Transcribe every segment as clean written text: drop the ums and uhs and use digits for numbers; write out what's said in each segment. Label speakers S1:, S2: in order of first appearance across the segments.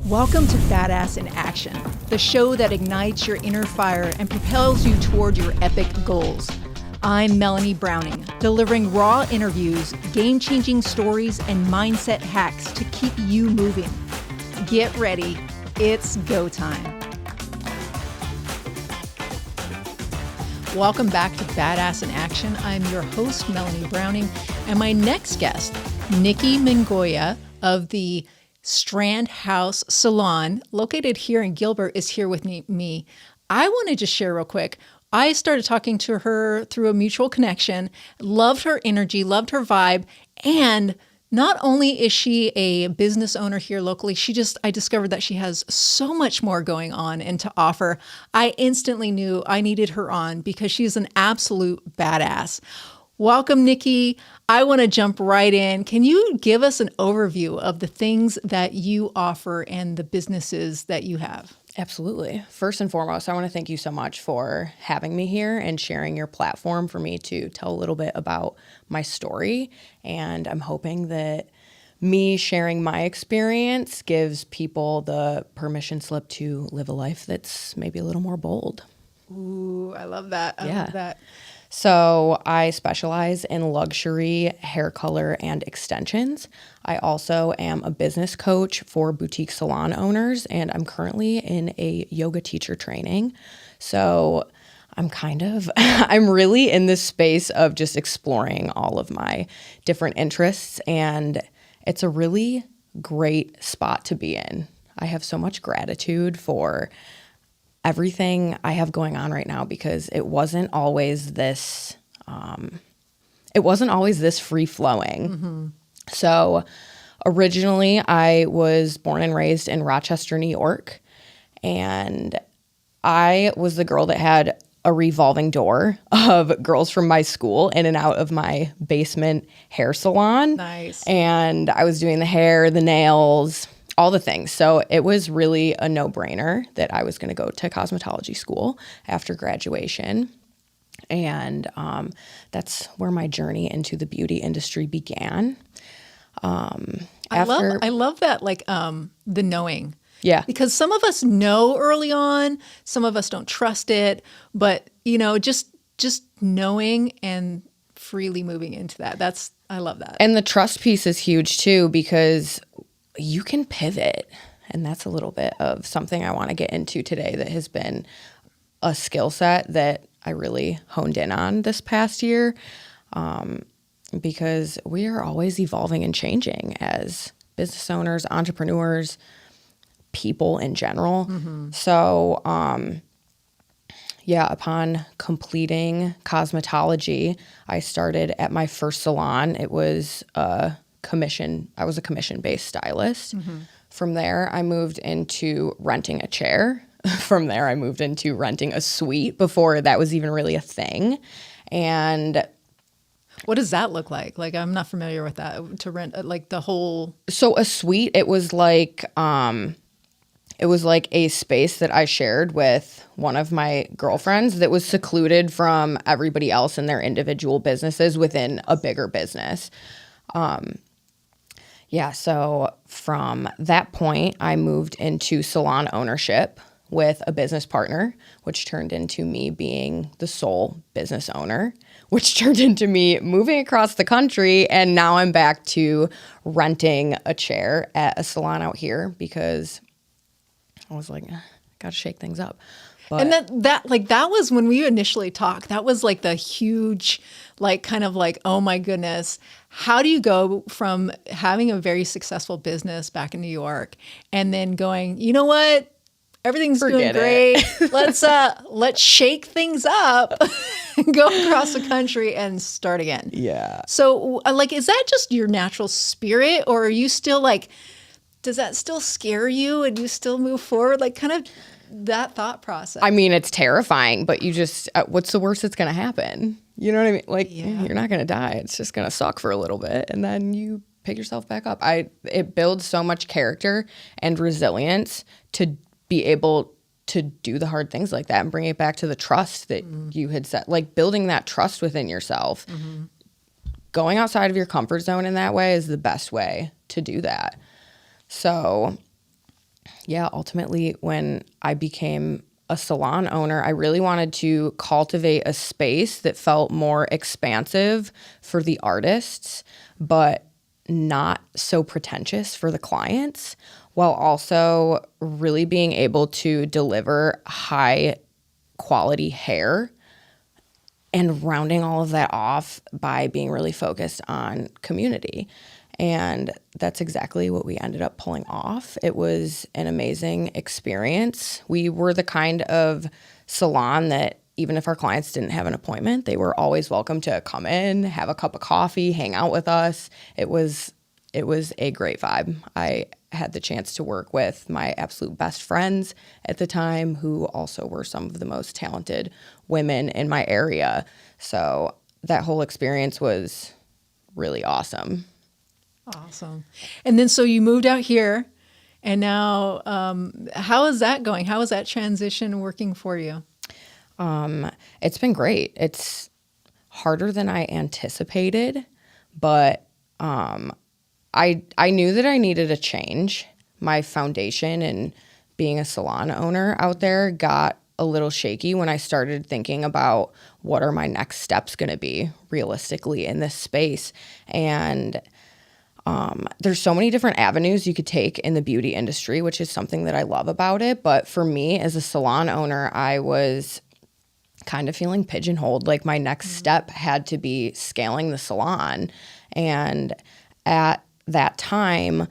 S1: Welcome to Badass in Action, the show that ignites your inner fire and propels you toward your epic goals. I'm Melanie Browning, delivering raw interviews, game-changing stories, and mindset hacks to keep you moving. Get ready, it's go time. Welcome back to Badass in Action. I'm your host, Melanie Browning, and my next guest, Nikki Mingoea of the Strand House Salon, located here in Gilbert, is here with me. I want to just share real quick. I started talking to her through a mutual connection, loved her energy, loved her vibe, and not only is she a business owner here locally, I discovered that she has so much more going on and to offer. I instantly knew I needed her on because she's an absolute badass. Welcome, Nikki. I want to jump right in. Can you give us an overview of the things that you offer and the businesses that you have?
S2: Absolutely. First and foremost, I want to thank you so much for having me here and sharing your platform for me to tell a little bit about my story. And I'm hoping that me sharing my experience gives people the permission slip to live a life that's maybe a little more bold.
S1: Ooh, I love that. I love that.
S2: So I specialize in luxury hair color and extensions. I also am a business coach for boutique salon owners, and I'm currently in a yoga teacher training. So I'm really in this space of just exploring all of my different interests, and it's a really great spot to be in. I have so much gratitude for everything I have going on right now because it wasn't always this free flowing. Mm-hmm. So originally I was born and raised in Rochester, New York, and I was the girl that had a revolving door of girls from my school in and out of my basement hair salon.
S1: Nice.
S2: And I was doing the hair, the nails, all the things. So it was really a no-brainer that I was going to go to cosmetology school after graduation. And that's where my journey into the beauty industry began.
S1: I love that, like the knowing.
S2: Yeah.
S1: Because some of us know early on, some of us don't trust it, but just knowing and freely moving into that. I love that.
S2: And the trust piece is huge too, because you can pivot. And that's a little bit of something I want to get into today that has been a skill set that I really honed in on this past year, because we are always evolving and changing as business owners, entrepreneurs, people in general. Mm-hmm. So, upon completing cosmetology, I started at my first salon. It was I was a commission-based stylist. Mm-hmm. From there, I moved into renting a chair. From there, I moved into renting a suite before that was even really a thing. And
S1: what does that look like? Like, I'm not familiar with that, to rent like the whole.
S2: So a suite, it was like a space that I shared with one of my girlfriends that was secluded from everybody else in their individual businesses within a bigger business. So from that point, I moved into salon ownership with a business partner, which turned into me being the sole business owner, which turned into me moving across the country. And now I'm back to renting a chair at a salon out here because I was like, got to shake things up. But,
S1: and that was when we initially talked. That was like the huge, like, kind of like, oh my goodness, how do you go from having a very successful business back in New York and then going, you know what? Everything's doing great. Let's shake things up, go across the country and start again.
S2: Yeah.
S1: So is that just your natural spirit, or are you still does that still scare you and you still move forward? Like, kind of that thought process.
S2: I mean, it's terrifying, but you just, what's the worst that's going to happen? You know what I mean? Like, You're not going to die. It's just going to suck for a little bit. And then you pick yourself back up. It builds so much character and resilience to be able to do the hard things like that and bring it back to the trust that you had set, like building that trust within yourself. Mm-hmm. Going outside of your comfort zone in that way is the best way to do that. So Yeah, ultimately, when I became a salon owner, I really wanted to cultivate a space that felt more expansive for the artists, but not so pretentious for the clients, while also really being able to deliver high quality hair and rounding all of that off by being really focused on community. And that's exactly what we ended up pulling off. It was an amazing experience. We were the kind of salon that even if our clients didn't have an appointment, they were always welcome to come in, have a cup of coffee, hang out with us. It was a great vibe. I had the chance to work with my absolute best friends at the time, who also were some of the most talented women in my area. So that whole experience was really awesome.
S1: Awesome. And then so you moved out here, and now how is that going? How is that transition working for you?
S2: It's been great. It's harder than I anticipated, but I knew that I needed a change. My foundation and being a salon owner out there got a little shaky when I started thinking about what are my next steps going to be realistically in this space. And there's so many different avenues you could take in the beauty industry, which is something that I love about it. But for me as a salon owner, I was kind of feeling pigeonholed. Like my next step had to be scaling the salon. And at that time,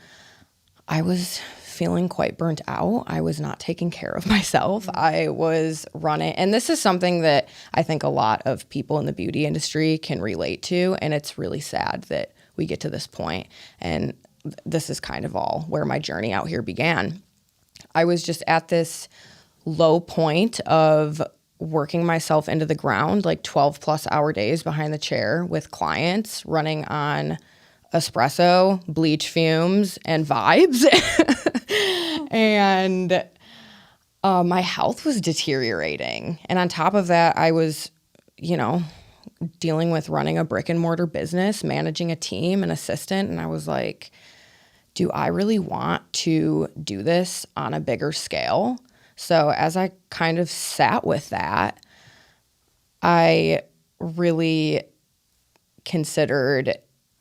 S2: I was feeling quite burnt out. I was not taking care of myself. I was running, and this is something that I think a lot of people in the beauty industry can relate to. And it's really sad that we get to this point. And this is kind of all where my journey out here began. I was just at this low point of working myself into the ground, like 12 plus hour days behind the chair with clients, running on espresso, bleach fumes, and vibes. And my health was deteriorating. And on top of that, I was, dealing with running a brick and mortar business, managing a team, an assistant. And I was like, do I really want to do this on a bigger scale? So as I kind of sat with that, I really considered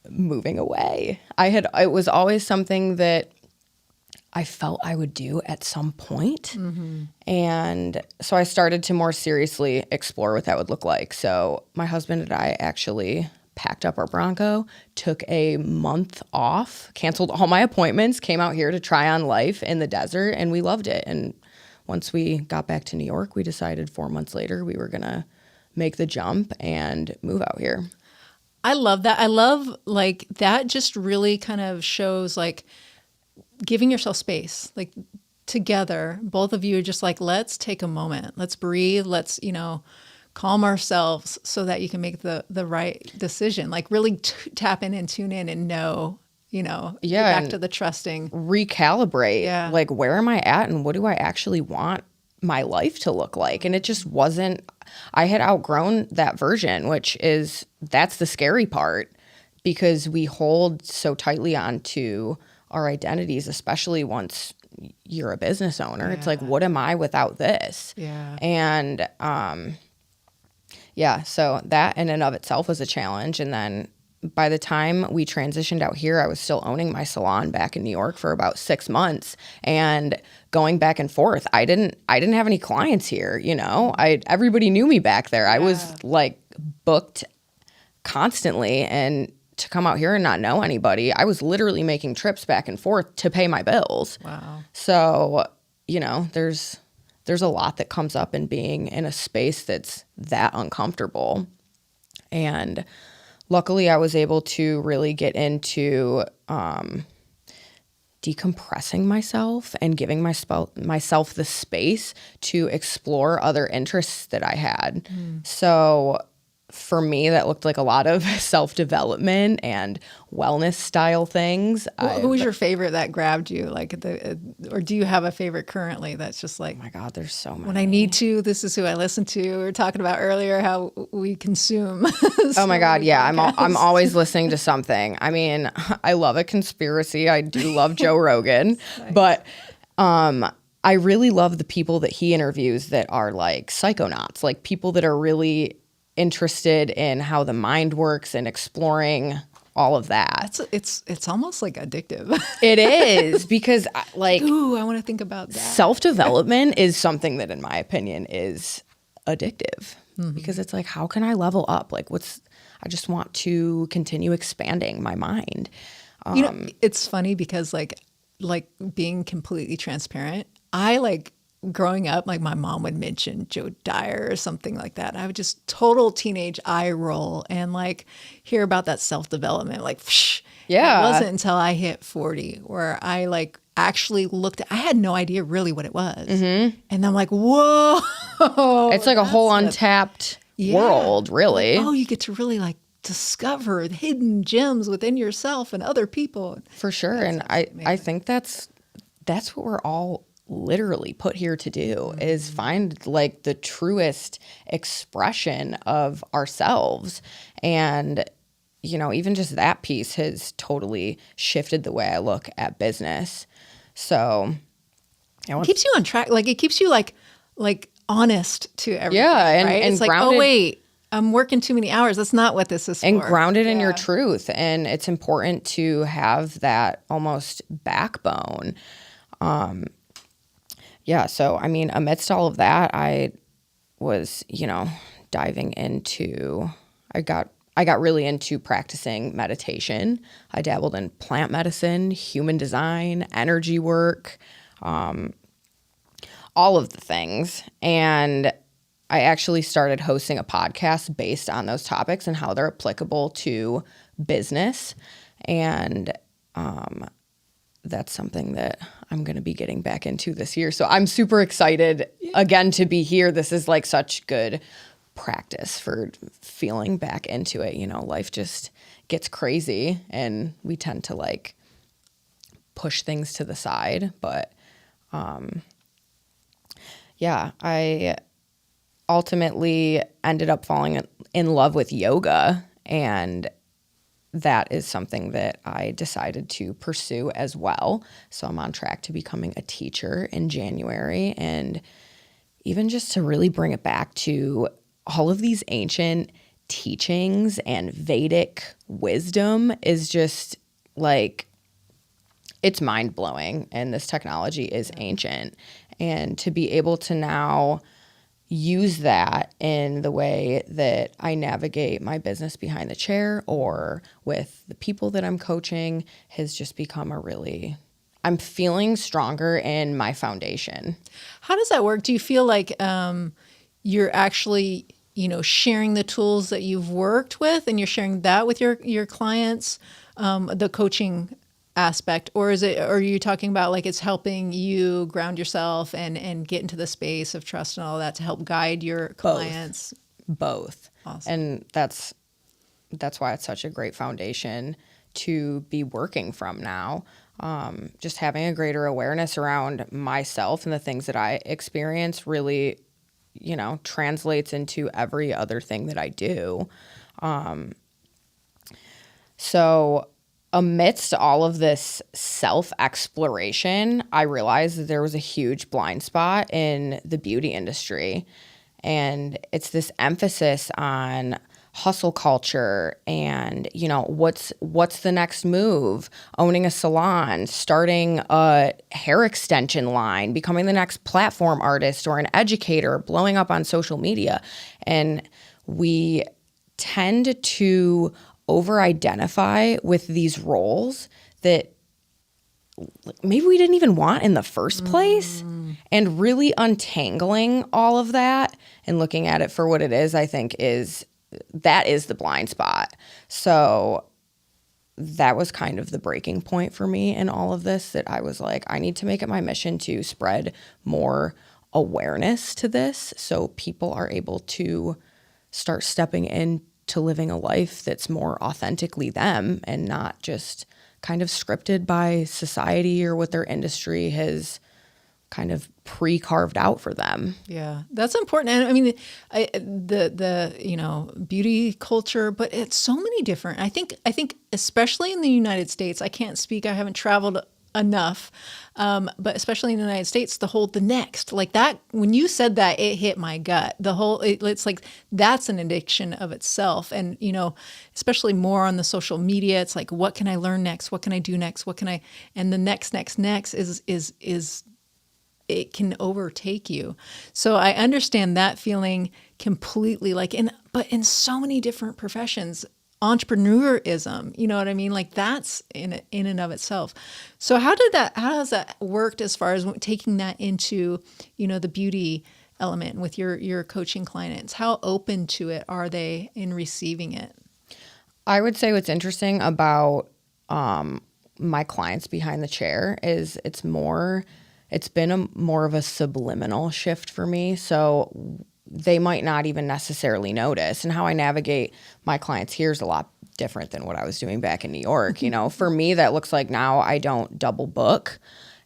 S2: moving away. It was always something that I felt I would do at some point. Mm-hmm. And so I started to more seriously explore what that would look like. So my husband and I actually packed up our Bronco, took a month off, canceled all my appointments, came out here to try on life in the desert, and we loved it. And once we got back to New York, we decided 4 months later we were going to make the jump and move out here.
S1: I love that. I love that just really kind of shows giving yourself space, together, both of you are just let's take a moment, let's breathe, let's, calm ourselves so that you can make the right decision, really tap in and tune in and know, get back to the trusting.
S2: Recalibrate. Yeah. Where am I at and what do I actually want my life to look like? And it just wasn't, I had outgrown that version, that's the scary part, because we hold so tightly onto our identities, especially once you're a business owner. Yeah. It's what am I without this?
S1: Yeah.
S2: And so that in and of itself was a challenge. And then by the time we transitioned out here, I was still owning my salon back in New York for about 6 months and going back and forth. I didn't have any clients here, everybody knew me back there. Yeah. I was booked constantly, and to come out here and not know anybody, I was literally making trips back and forth to pay my bills.
S1: Wow.
S2: So, there's a lot that comes up in being in a space that's that uncomfortable. And luckily I was able to really get into decompressing myself and giving myself the space to explore other interests that I had. So for me, that looked like a lot of self-development and wellness style things.
S1: Who was your favorite that grabbed you? Or do you have a favorite currently that's just
S2: oh my God, there's so many.
S1: When I need to, this is who I listen to. We were talking about earlier how we consume.
S2: Oh my God, yeah. I'm always listening to something. I mean, I love a conspiracy. I do love Joe Rogan, but I really love the people that he interviews that are like psychonauts, like people that are really interested in how the mind works and exploring all of that.
S1: It's almost like addictive.
S2: It is, because like,
S1: Ooh, I want to think about that.
S2: Self-development is something that, in my opinion, is addictive, because it's like, how can I level up? Like, I just want to continue expanding my mind.
S1: It's funny because like being completely transparent, I like growing up, like my mom would mention Joe Dyer or something like that. I would just total teenage eye roll and like hear about that self-development. Like, psh.
S2: Yeah.
S1: It wasn't until I hit 40 where I like actually I had no idea really what it was. And I'm like, whoa.
S2: It's like a whole untapped world, really.
S1: Like, oh, you get to really like discover the hidden gems within yourself and other people.
S2: For sure. And I think that's what we're all literally put here to do, is find like the truest expression of ourselves. And, even just that piece has totally shifted the way I look at business. So
S1: it keeps you on track. Like it keeps you like honest to everything.
S2: Yeah. And,
S1: right?
S2: and
S1: it's like,
S2: grounded,
S1: oh wait, I'm working too many hours. That's not what this is for.
S2: And grounded in your truth. And it's important to have that almost backbone. So, I mean, amidst all of that, I was, diving into, I got really into practicing meditation. I dabbled in plant medicine, human design, energy work, all of the things. And I actually started hosting a podcast based on those topics and how they're applicable to business. And that's something that I'm going to be getting back into this year. So I'm super excited again to be here. This is like such good practice for feeling back into it. Life just gets crazy and we tend to like push things to the side. But I ultimately ended up falling in love with yoga, and that is something that I decided to pursue as well. So I'm on track to becoming a teacher in January, and even just to really bring it back to all of these ancient teachings and Vedic wisdom is just like, it's mind-blowing, and this technology is ancient. And to be able to now use that in the way that I navigate my business behind the chair or with the people that I'm coaching has just become I'm feeling stronger in my foundation.
S1: How does that work? Do you feel like you're actually, sharing the tools that you've worked with and you're sharing that with your clients, the coaching aspect, or are you talking about like it's helping you ground yourself and get into the space of trust and all that to help guide your clients?
S2: Both.
S1: Awesome.
S2: And that's why it's such a great foundation to be working from now. Just having a greater awareness around myself and the things that I experience really, translates into every other thing that I do. So amidst all of this self-exploration, I realized that there was a huge blind spot in the beauty industry. And it's this emphasis on hustle culture and, what's the next move? Owning a salon, starting a hair extension line, becoming the next platform artist or an educator, blowing up on social media. And we tend to over-identify with these roles that maybe we didn't even want in the first place. And really untangling all of that and looking at it for what it is, I think that is the blind spot. So that was kind of the breaking point for me in all of this, that I was like, I need to make it my mission to spread more awareness to this so people are able to start stepping into living a life that's more authentically them and not just kind of scripted by society or what their industry has kind of pre-carved out for them.
S1: Yeah, that's important. And I mean, the beauty culture, but it's so many different. I think especially in the United States, I can't speak. I haven't traveled enough. But especially in the United States, the next, like that, when you said that, it hit my gut. It's like, that's an addiction of itself. And, especially more on the social media, it's like, what can I learn next? What can I do next? And the next is it can overtake you. So I understand that feeling completely, but in so many different professions, entrepreneurism, you know what I mean? Like that's in and of itself. So how has that worked as far as taking that into, the beauty element with your coaching clients? How open to it are they in receiving it?
S2: I would say what's interesting about my clients behind the chair is it's been more of a subliminal shift for me. So they might not even necessarily notice. And how I navigate my clients here is a lot different than what I was doing back in New York. For me, that looks like now I don't double book,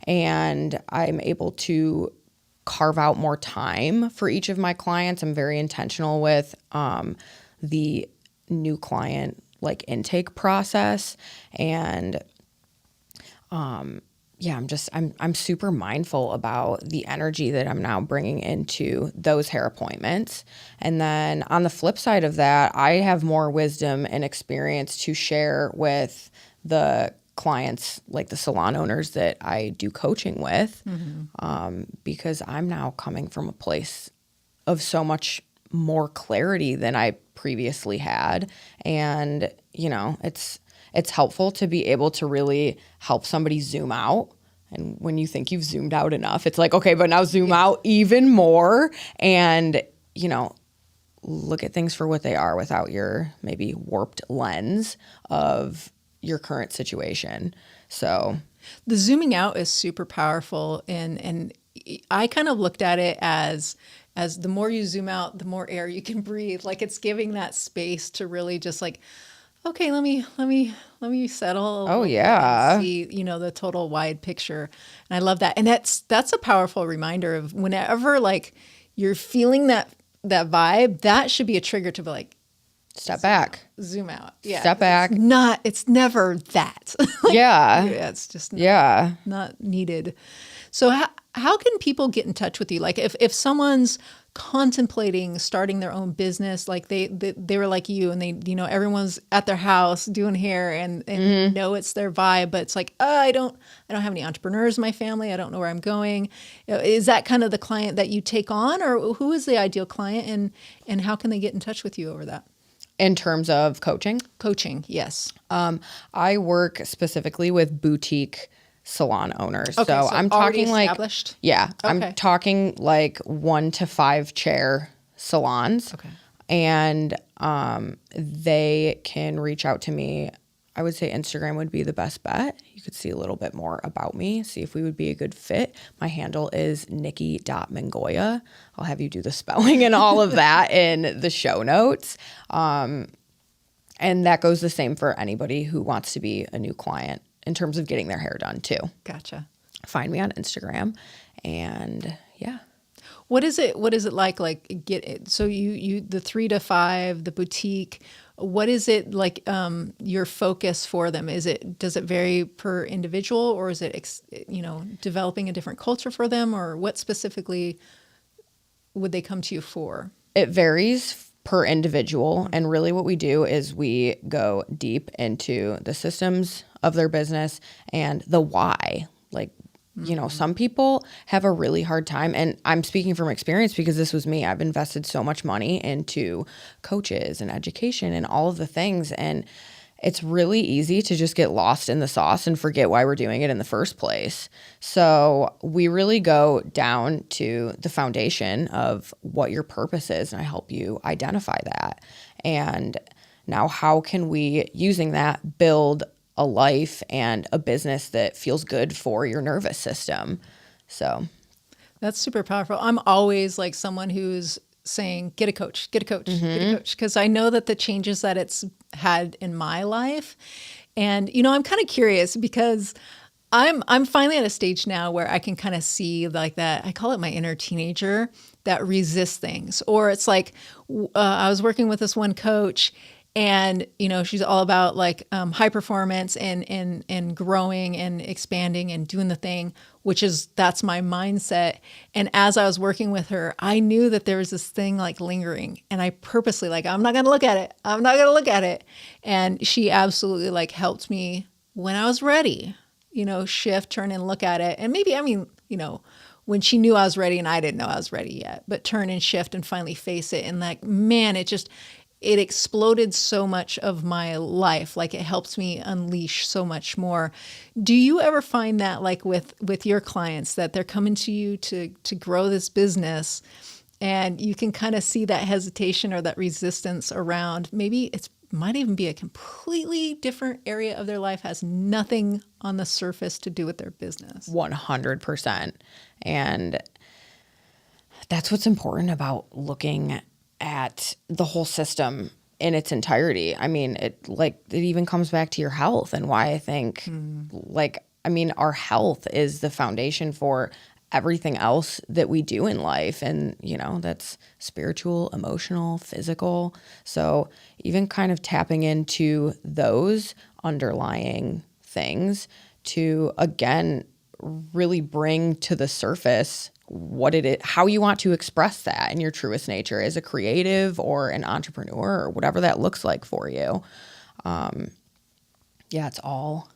S2: and I'm able to carve out more time for each of my clients. I'm very intentional with the new client intake process, and I'm super mindful about the energy that I'm now bringing into those hair appointments. And then on the flip side of that, I have more wisdom and experience to share with the clients, like the salon owners that I do coaching with, because I'm now coming from a place of so much more clarity than I previously had. And, it's helpful to be able to really help somebody zoom out. And when you think you've zoomed out enough, it's like, okay, but now zoom out even more and, look at things for what they are without your maybe warped lens of your current situation. So
S1: the zooming out is super powerful. And I kind of looked at it as the more you zoom out, the more air you can breathe. Like it's giving that space to really just like, okay, let me settle.
S2: Oh yeah.
S1: And see, the total wide picture. And I love that. And that's a powerful reminder of whenever like you're feeling that vibe, that should be a trigger to be like,
S2: step back,
S1: zoom out. Yeah.
S2: Step back.
S1: It's never that.
S2: Yeah.
S1: It's just not needed. So how can people get in touch with you? Like if someone's contemplating starting their own business, like they were like you, and they, everyone's at their house doing hair and know it's their vibe, but it's like, oh, I don't have any entrepreneurs in my family. I don't know where I'm going. Is that kind of the client that you take on, or who is the ideal client, and how can they get in touch with you over that?
S2: In terms of coaching?
S1: Coaching, yes.
S2: I work specifically with boutique salon owners.
S1: Okay, so
S2: I'm talking
S1: established?
S2: Okay. I'm talking 1 to 5 chair salons.
S1: Okay.
S2: And they can reach out to me. I would say Instagram would be the best bet. You could see a little bit more about me, see if we would be a good fit. My handle is Nikki.Mingoea. I'll have you do the spelling and all of that in the show notes. And that goes the same for anybody who wants to be a new client in terms of getting their hair done too.
S1: Gotcha.
S2: Find me on Instagram, and yeah.
S1: What is it like get it? So you the 3 to 5, the boutique, what is it like your focus for them? Does it vary per individual, or is it developing a different culture for them, or what specifically would they come to you for?
S2: It varies per individual, and really what we do is we go deep into the systems of their business and the why. Some people have a really hard time, and I'm speaking from experience because this was me. I've invested so much money into coaches and education and all of the things, and it's really easy to just get lost in the sauce and forget why we're doing it in the first place. So we really go down to the foundation of what your purpose is, and I help you identify that. And now how can we, using that, build a life and a business that feels good for your nervous system? So
S1: that's super powerful. I'm always like someone who's saying, get a coach, get a coach, get a coach. Because I know that the changes that it's had in my life. And, I'm kind of curious because I'm finally at a stage now where I can kind of see like that. I call it my inner teenager that resists things. Or it's like, I was working with this one coach, And, she's all about like high performance and growing and expanding and doing the thing, that's my mindset. And as I was working with her, I knew that there was this thing like lingering, and I purposely like, I'm not going to look at it. I'm not going to look at it. And she absolutely like helped me when I was ready, shift, turn and look at it. And maybe, when she knew I was ready and I didn't know I was ready yet, but turn and shift and finally face it. And like, man, it exploded so much of my life. Like it helps me unleash so much more. Do you ever find that like with your clients that they're coming to you to grow this business, and you can kind of see that hesitation or that resistance around maybe it might even be a completely different area of their life, has nothing on the surface to do with their business?
S2: 100%. And that's what's important about looking at the whole system in its entirety. I mean, it even comes back to your health, and why I think our health is the foundation for everything else that we do in life. And, that's spiritual, emotional, physical. So even kind of tapping into those underlying things to, again, really bring to the surface what it is, how you want to express that in your truest nature as a creative or an entrepreneur or whatever that looks like for you. It's all,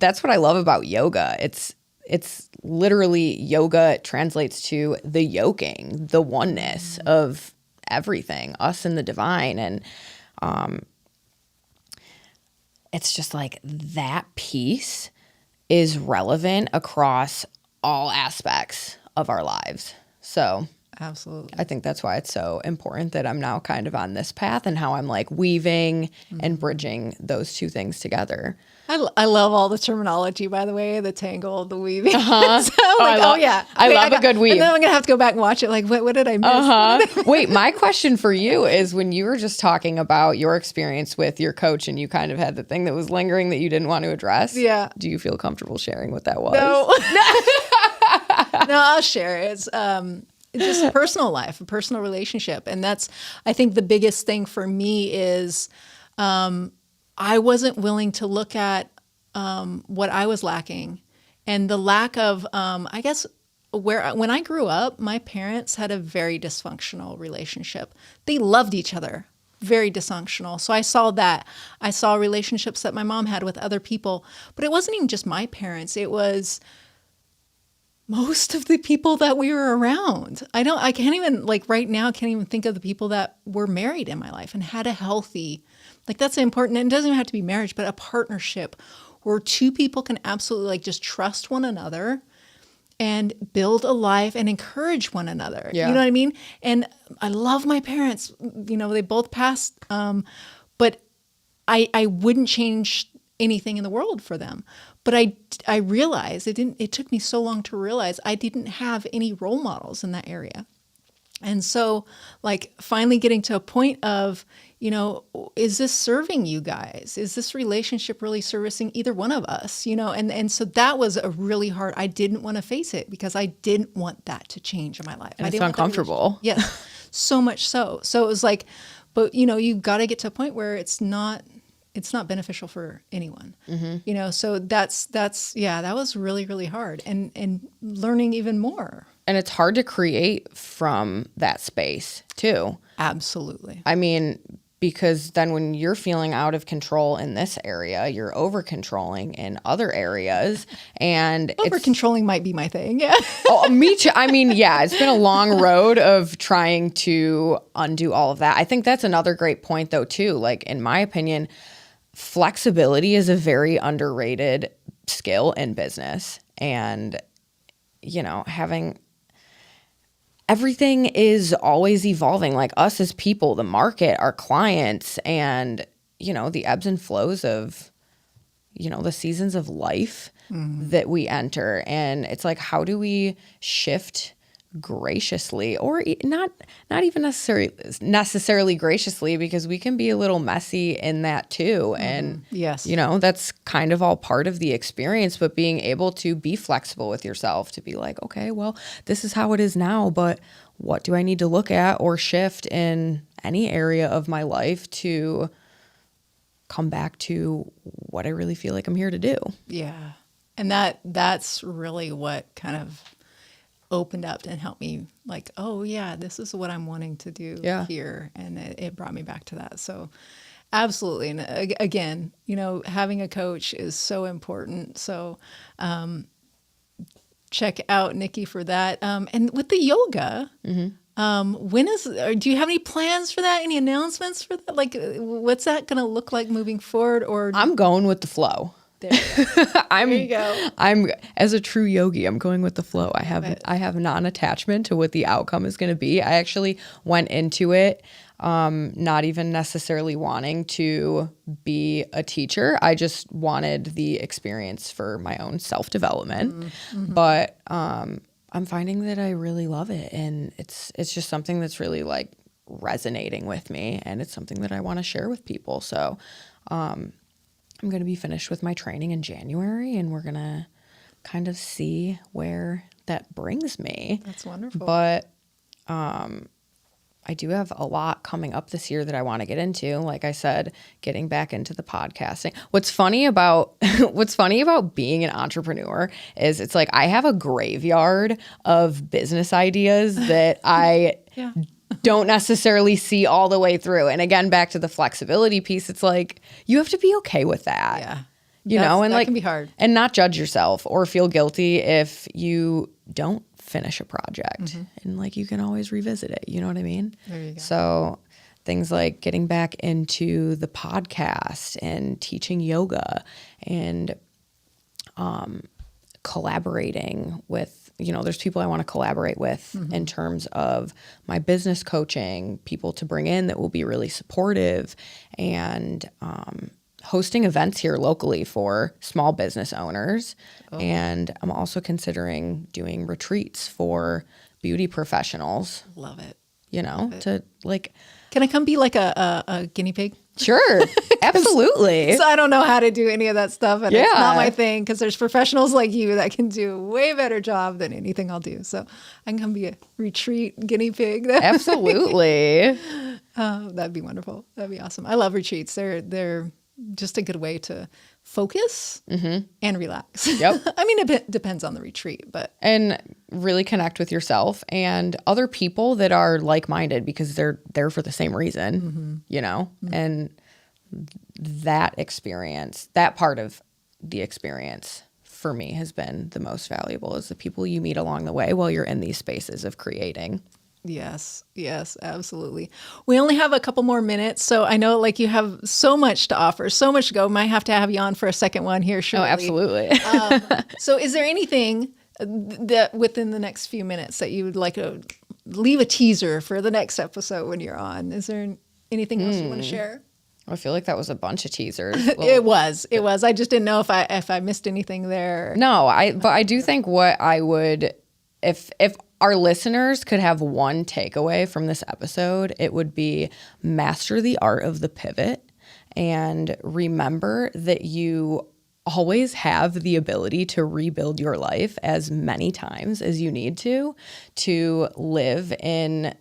S2: that's what I love about yoga. It's literally, yoga translates to the yoking, the oneness of everything, us and the divine. And it's just like that piece is relevant across all aspects of our lives. So
S1: absolutely,
S2: I think that's why it's so important that I'm now kind of on this path, and how I'm like weaving and bridging those two things together.
S1: I love all the terminology, by the way, the tangle, the weaving.
S2: Uh-huh.
S1: So yeah.
S2: I love a good weave.
S1: And then I'm going to have to go back and watch it. Like, what did I miss?
S2: Wait, my question for you is, when you were just talking about your experience with your coach and you kind of had the thing that was lingering that you didn't want to address.
S1: Yeah.
S2: Do you feel comfortable sharing what that was?
S1: No. No, I'll share it. It's just a personal life, a personal relationship. And that's, I think the biggest thing for me is I wasn't willing to look at what I was lacking, and the lack of, I guess, when I grew up, my parents had a very dysfunctional relationship. They loved each other, very dysfunctional. So I saw that. I saw relationships that my mom had with other people, but it wasn't even just my parents. It was most of the people that we were around. I can't even, like right now, I can't even think of the people that were married in my life and had a healthy, like that's important. And it doesn't even have to be marriage, but a partnership where two people can absolutely like just trust one another and build a life and encourage one another.
S2: Yeah.
S1: You know what I mean? And I love my parents, they both passed, but I wouldn't change anything in the world for them. But I realized it took me so long to realize I didn't have any role models in that area. And so like finally getting to a point of, is this serving you guys? Is this relationship really servicing either one of us? And so that was a really hard, I didn't want to face it because I didn't want that to change in my life.
S2: And
S1: I
S2: it's
S1: didn't
S2: uncomfortable.
S1: Yes, so much so. So it was like, but you've got to get to a point where it's not beneficial for anyone, so that was really, really hard and learning even more.
S2: And it's hard to create from that space too.
S1: Absolutely.
S2: I mean, because then when you're feeling out of control in this area, you're over controlling in other areas, and
S1: over controlling might be my thing. Yeah.
S2: Oh, me too. I mean, yeah, it's been a long road of trying to undo all of that. I think that's another great point though, too. Like in my opinion, flexibility is a very underrated skill in business, and having everything is always evolving, like us as people, the market, our clients, and the ebbs and flows of the seasons of life that we enter. And it's like, how do we shift graciously, or not even necessarily graciously, because we can be a little messy in that too. And
S1: yes,
S2: that's kind of all part of the experience, but being able to be flexible with yourself, to be like, okay, well, this is how it is now, but what do I need to look at or shift in any area of my life to come back to what I really feel like I'm here to do.
S1: Yeah. And that's really what kind of opened up and helped me like, oh yeah, this is what I'm wanting to do here. And it brought me back to that. So absolutely. And again, having a coach is so important. So check out Nikki for that. And with the yoga, do you have any plans for that? Any announcements for that? Like, what's that going to look like moving forward? Or
S2: I'm going with the flow.
S1: There you go.
S2: I'm as a true yogi, I'm going with the flow. I have non-attachment to what the outcome is going to be. I actually went into it not even necessarily wanting to be a teacher. I just wanted the experience for my own self-development. Mm-hmm. But I'm finding that I really love it, and it's just something that's really like resonating with me, and it's something that I want to share with people. So I'm going to be finished with my training in January, and we're going to kind of see where that brings me.
S1: That's wonderful.
S2: But I do have a lot coming up this year that I want to get into. Like I said, getting back into the podcasting. What's funny about being an entrepreneur is it's like I have a graveyard of business ideas that I don't necessarily see all the way through. And again, back to the flexibility piece, it's like you have to be okay with that.
S1: Yeah.
S2: And
S1: that
S2: like
S1: can be hard.
S2: And not judge yourself or feel guilty if you don't finish a project. And like you can always revisit it. You know what I mean?
S1: There you go.
S2: So things like getting back into the podcast and teaching yoga and collaborating with, there's people I want to collaborate with in terms of my business coaching, people to bring in that will be really supportive, and hosting events here locally for small business owners. Oh. And I'm also considering doing retreats for beauty professionals.
S1: Love it.
S2: To like...
S1: Can I come be like a guinea pig?
S2: Sure. Absolutely.
S1: So I don't know how to do any of that stuff. And it's not my thing, because there's professionals like you that can do a way better job than anything I'll do. So I can come be a retreat guinea pig.
S2: Absolutely.
S1: That'd be wonderful. That'd be awesome. I love retreats. They're just a good way to focus and relax. Yep. I mean, it depends on the retreat, but.
S2: And really connect with yourself and other people that are like-minded, because they're there for the same reason, and that experience, that part of the experience for me has been the most valuable, is the people you meet along the way while you're in these spaces of creating.
S1: Yes, absolutely. We only have a couple more minutes, so I know like you have so much to offer, so much to go. Might have to have you on for a second one here shortly.
S2: Oh, absolutely.
S1: So is there anything that within the next few minutes that you would like to leave a teaser for the next episode when you're on? Is there anything else you want to share?
S2: I feel like that was a bunch of teasers.
S1: It was. I just didn't know if I missed anything there.
S2: No, but I do think what I would, if our listeners could have one takeaway from this episode, it would be master the art of the pivot, and remember that you always have the ability to rebuild your life as many times as you need to live in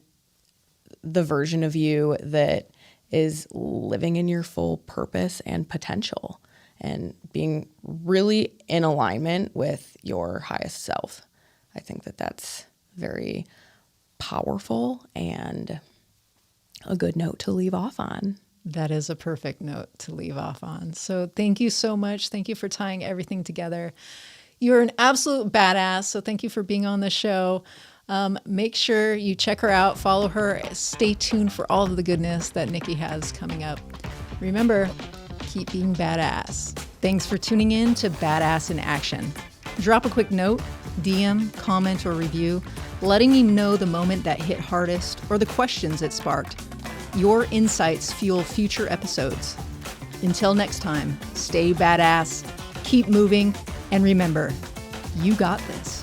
S2: the version of you that is living in your full purpose and potential, and being really in alignment with your highest self. I think that that's very powerful and a good note to leave off on.
S1: That is a perfect note to leave off on. So thank you so much. Thank you for tying everything together. You're an absolute badass. So thank you for being on the show. Make sure you check her out, follow her, stay tuned for all of the goodness that Nikki has coming up. Remember, keep being badass. Thanks for tuning in to Badass in Action. Drop a quick note, DM, comment, or review, letting me know the moment that hit hardest or the questions it sparked. Your insights fuel future episodes. Until next time, stay badass, keep moving, and remember, you got this.